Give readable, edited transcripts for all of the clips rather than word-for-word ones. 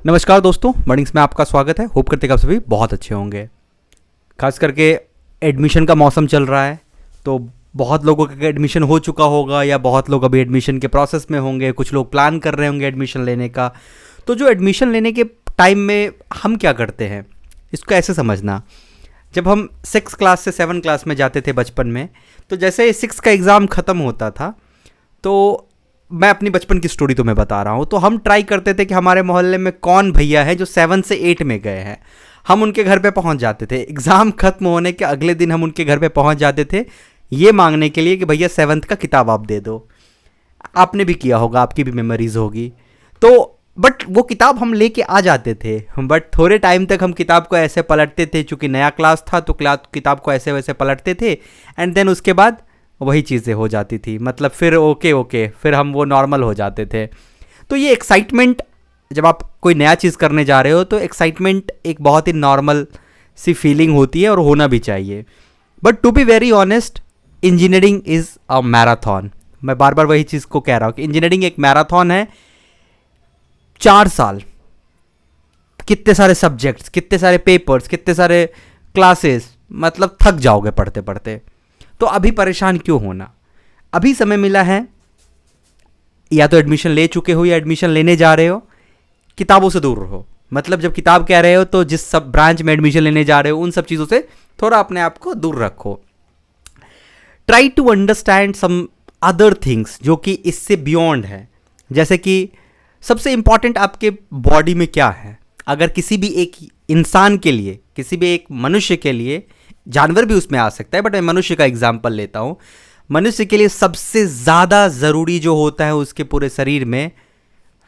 नमस्कार दोस्तों, मॉर्निंग्स में आपका स्वागत है। होप करते हैं कि आप सभी बहुत अच्छे होंगे। खास करके एडमिशन का मौसम चल रहा है, तो बहुत लोगों का एडमिशन हो चुका होगा या बहुत लोग अभी एडमिशन के प्रोसेस में होंगे, कुछ लोग प्लान कर रहे होंगे एडमिशन लेने का। तो जो एडमिशन लेने के टाइम में हम क्या करते हैं, इसको ऐसे समझना। जब हम 6 क्लास से 7 क्लास में जाते थे बचपन में, तो जैसे 6 का एग्ज़ाम ख़त्म होता था, तो मैं अपनी बचपन की स्टोरी तुम्हें बता रहा हूँ। तो हम ट्राई करते थे कि हमारे मोहल्ले में कौन भैया है जो 7 से 8 में गए हैं। हम उनके घर पे पहुँच जाते थे। एग्ज़ाम ख़त्म होने के अगले दिन हम उनके घर पे पहुँच जाते थे ये मांगने के लिए कि भैया 7th का किताब आप दे दो। आपने भी किया होगा, आपकी भी मेमोरीज होगी। तो बट वो किताब हम लेके आ जाते थे, बट थोड़े टाइम तक हम किताब को ऐसे पलटते थे, चूँकि नया क्लास था तो किताब को ऐसे वैसे पलटते थे। एंड देन उसके बाद वही चीज़ें हो जाती थी, मतलब फिर ओके फिर हम वो नॉर्मल हो जाते थे। तो ये एक्साइटमेंट, जब आप कोई नया चीज़ करने जा रहे हो तो एक्साइटमेंट एक बहुत ही नॉर्मल सी फीलिंग होती है और होना भी चाहिए। But to be very honest, engineering is a marathon. मैं बार बार वही चीज़ को कह रहा हूँ कि इंजीनियरिंग एक मैराथन है। 4 साल, कितने सारे सब्जेक्ट्स, कितने सारे पेपर्स, कितने सारे क्लासेस, मतलब थक जाओगे पढ़ते पढ़ते। तो अभी परेशान क्यों होना, अभी समय मिला है। या तो एडमिशन ले चुके हो या एडमिशन लेने जा रहे हो, किताबों से दूर रहो। मतलब जब किताब कह रहे हो तो जिस सब ब्रांच में एडमिशन लेने जा रहे हो उन सब चीज़ों से थोड़ा अपने आप को दूर रखो। Try to understand some other things जो कि इससे बियॉन्ड है। जैसे कि सबसे इंपॉर्टेंट आपके बॉडी में क्या है। अगर किसी भी एक इंसान के लिए, किसी भी एक मनुष्य के लिए, जानवर भी उसमें आ सकता है बट मैं मनुष्य का एग्जाम्पल लेता हूँ। मनुष्य के लिए सबसे ज़्यादा ज़रूरी जो होता है उसके पूरे शरीर में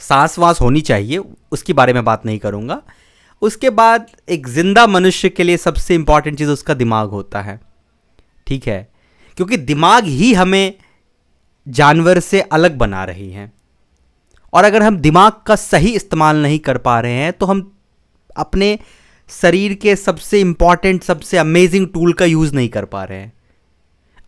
सांस वास होनी चाहिए, उसके बारे में बात नहीं करूँगा। उसके बाद एक ज़िंदा मनुष्य के लिए सबसे इंपॉर्टेंट चीज़ उसका दिमाग होता है, ठीक है, क्योंकि दिमाग ही हमें जानवर से अलग बना रही है। और अगर हम दिमाग का सही इस्तेमाल नहीं कर पा रहे हैं तो हम अपने शरीर के सबसे इंपॉर्टेंट, सबसे अमेजिंग टूल का यूज़ नहीं कर पा रहे हैं।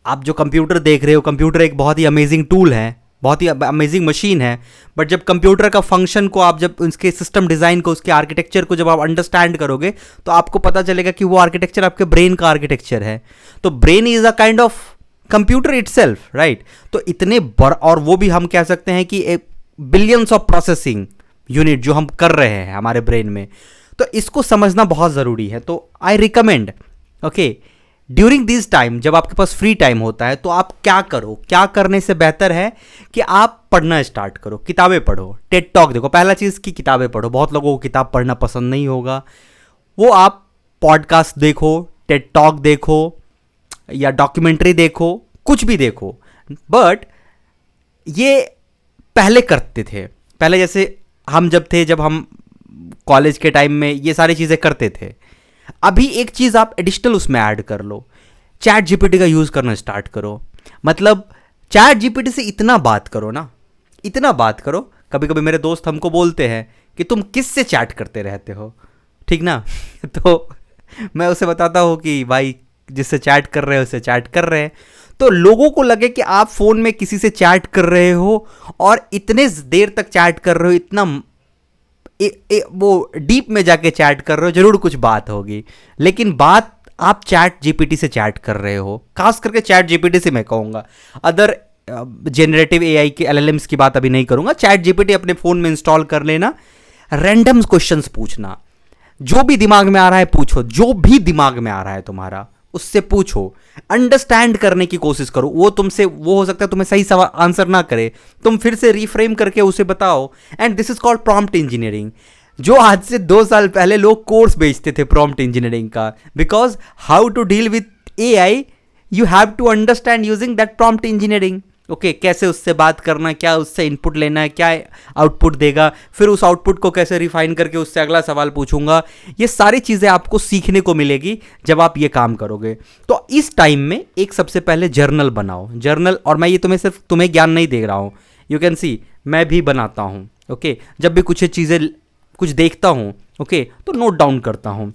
आप जो कंप्यूटर देख रहे हो, कंप्यूटर एक बहुत ही अमेजिंग टूल है, बहुत ही अमेजिंग मशीन है। बट जब कंप्यूटर का फंक्शन को आप, जब उसके सिस्टम डिज़ाइन को, उसके आर्किटेक्चर को जब आप अंडरस्टैंड करोगे तो आपको पता चलेगा कि वो आर्किटेक्चर आपके ब्रेन का आर्किटेक्चर है। तो brain is a kind of computer itself, right. तो इतने और वो भी हम कह सकते हैं कि बिलियंस ऑफ प्रोसेसिंग यूनिट जो हम कर रहे हैं हमारे ब्रेन में। तो इसको समझना बहुत ज़रूरी है। तो I recommend, okay, during this time, जब आपके पास फ्री टाइम होता है तो आप क्या करो। क्या करने से बेहतर है कि आप पढ़ना स्टार्ट करो, किताबें पढ़ो, टेड टॉक देखो। पहला चीज़ कि किताबें पढ़ो। बहुत लोगों को किताब पढ़ना पसंद नहीं होगा, वो आप पॉडकास्ट देखो, टेड टॉक देखो या डॉक्यूमेंट्री देखो, कुछ भी देखो। बट ये पहले करते थे, पहले जैसे हम जब थे, जब हम कॉलेज के टाइम में ये सारी चीज़ें करते थे। अभी एक चीज़ आप एडिशनल उसमें ऐड कर लो, चैट जीपीटी का यूज़ करना स्टार्ट करो। मतलब चैट जीपीटी से इतना बात करो ना, इतना बात करो। कभी कभी मेरे दोस्त हमको बोलते हैं कि तुम किससे चैट करते रहते हो, ठीक ना। तो मैं उसे बताता हूँ कि भाई जिससे चैट कर रहे हो उससे चैट कर रहे हैं। तो लोगों को लगे कि आप फ़ोन में किसी से चैट कर रहे हो और इतने देर तक चैट कर रहे हो, इतना वो डीप में जाके चैट कर रहे हो, जरूर कुछ बात होगी। लेकिन बात आप चैट जीपीटी से चैट कर रहे हो, खास करके चैट जीपीटी से मैं कहूँगा। अदर जेनरेटिव एआई के एलएलएम्स की बात अभी नहीं करूँगा। चैट जीपीटी अपने फ़ोन में इंस्टॉल कर लेना, रैंडम क्वेश्चंस पूछना, जो भी दिमाग में आ रहा है पूछो, जो भी दिमाग में आ रहा है तुम्हारा उससे पूछो, अंडरस्टैंड करने की कोशिश करो। वो तुमसे, वो हो सकता है तुम्हें सही सवाल आंसर ना करे, तुम फिर से रिफ्रेम करके उसे बताओ। And this is called prompt engineering. जो आज से 2 साल पहले लोग कोर्स बेचते थे प्रॉम्प्ट इंजीनियरिंग का, because how to deal with AI you have to understand using that prompt engineering. Okay, कैसे उससे बात करना, क्या उससे इनपुट लेना है, क्या आउटपुट देगा, फिर उस आउटपुट को कैसे रिफाइन करके उससे अगला सवाल पूछूंगा। ये सारी चीज़ें आपको सीखने को मिलेगी जब आप ये काम करोगे। तो इस टाइम में एक सबसे पहले जर्नल बनाओ, जर्नल। और मैं ये सिर्फ तुम्हें ज्ञान नहीं दे रहा हूँ, यू कैन सी मैं भी बनाता हूँ। ओके, जब भी कुछ चीज़ें कुछ देखता हूँ, ओके, तो नोट डाउन करता हूँ।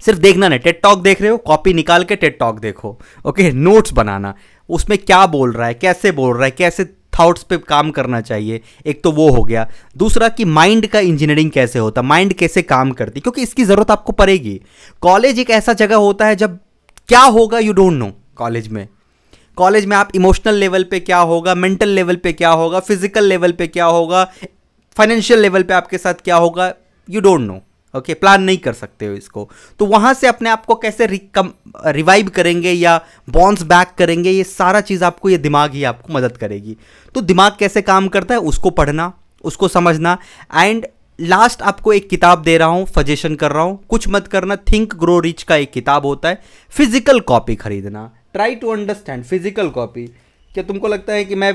सिर्फ देखना नहीं, टेड टॉक देख रहे हो, कॉपी निकाल के टेड टॉक देखो, ओके, नोट्स बनाना, उसमें क्या बोल रहा है, कैसे बोल रहा है, कैसे थॉट्स पे काम करना चाहिए, एक तो वो हो गया। दूसरा कि माइंड का इंजीनियरिंग कैसे होता है, माइंड कैसे काम करती, क्योंकि इसकी ज़रूरत आपको पड़ेगी। कॉलेज एक ऐसा जगह होता है जब क्या होगा यू डोंट नो। कॉलेज में आप इमोशनल लेवल पे क्या होगा, मेंटल लेवल पे क्या होगा, फिजिकल लेवल पे क्या होगा, फाइनेंशियल लेवल पे आपके साथ क्या होगा, you don't know. Okay, plan नहीं कर सकते हो इसको। तो वहाँ से अपने आप को कैसे रिवाइव करेंगे या बाउंस बैक करेंगे, ये सारा चीज़ आपको, ये दिमाग ही आपको मदद करेगी। तो दिमाग कैसे काम करता है उसको पढ़ना, उसको समझना। एंड लास्ट आपको एक किताब दे रहा हूँ, सजेशन कर रहा हूँ, कुछ मत करना, थिंक ग्रो रिच का एक किताब होता है, फिजिकल कॉपी खरीदना। Try to understand physical copy. क्या तुमको लगता है कि मैं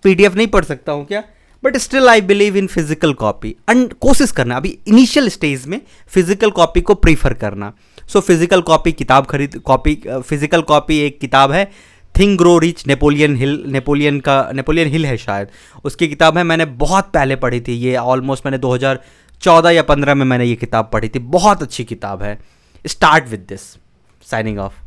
पीडीएफ नहीं पढ़ सकता हूँ क्या? But still I believe in physical copy. And कोशिश करना अभी इनिशियल स्टेज में फिजिकल कॉपी को प्रीफर करना। सो फिजिकल कॉपी किताब फिजिकल कॉपी एक किताब है, think grow rich, Napoleon Hill है शायद, उसकी किताब है। मैंने बहुत पहले पढ़ी थी ये, ऑलमोस्ट मैंने 2014 या 15 में मैंने ये किताब पढ़ी थी। बहुत अच्छी किताब है। Start with this. Signing off.